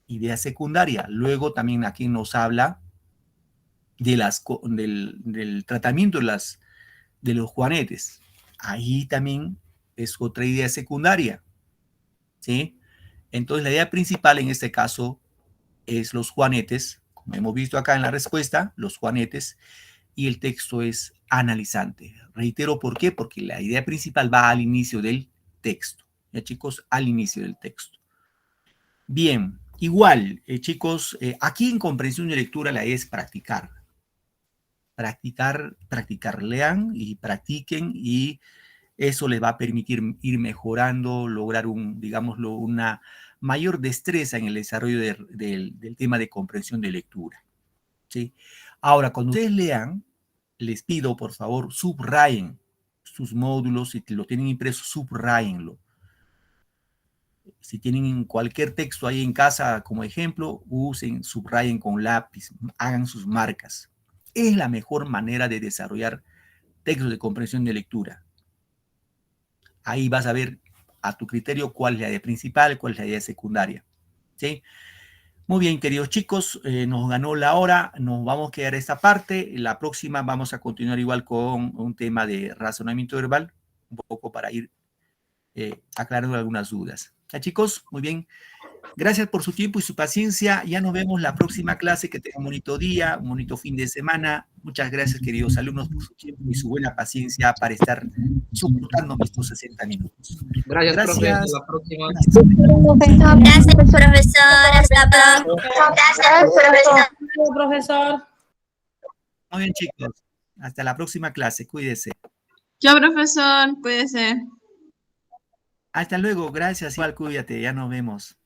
S1: Idea secundaria. Luego también aquí nos habla del tratamiento de los juanetes. Ahí también es otra idea secundaria. ¿Sí? Entonces, la idea principal en este caso es los juanetes, como hemos visto acá en la respuesta, los juanetes, y el texto es analizante. Reitero, ¿por qué? Porque la idea principal va al inicio del texto. ¿Ya, chicos? Al inicio del texto. Bien, igual, chicos, aquí en comprensión de lectura la idea es practicar. Practicar, lean y practiquen y eso les va a permitir ir mejorando, lograr digámoslo, una mayor destreza en el desarrollo del tema de comprensión de lectura. ¿Sí? Ahora, cuando ustedes lean, les pido, por favor, subrayen sus módulos. Si lo tienen impreso, subrayenlo. Si tienen cualquier texto ahí en casa como ejemplo, subrayen con lápiz, hagan sus marcas. Es la mejor manera de desarrollar textos de comprensión de lectura. Ahí vas a ver a tu criterio cuál es la idea principal, cuál es la idea secundaria. ¿Sí? Muy bien, queridos chicos, nos ganó la hora, nos vamos a quedar esta parte. La próxima vamos a continuar igual con un tema de razonamiento verbal, un poco para ir aclarando algunas dudas. ¿Ya, chicos? Muy bien. Gracias por su tiempo y su paciencia. Ya nos vemos la próxima clase. Que tengan un bonito día, un bonito fin de semana. Muchas gracias, queridos alumnos, por su tiempo y su buena paciencia para estar soportando estos 60 minutos.
S10: Gracias, profe. Hasta
S1: Gracias.
S10: la próxima.
S3: Gracias, profesor. Hasta pronto. Gracias, profesor.
S2: Profesor.
S1: Muy bien, chicos. Hasta la próxima clase. Cuídense.
S9: Chao, profesor. Cuídese.
S1: Hasta luego. Gracias. Igual, cuídate. Ya nos vemos.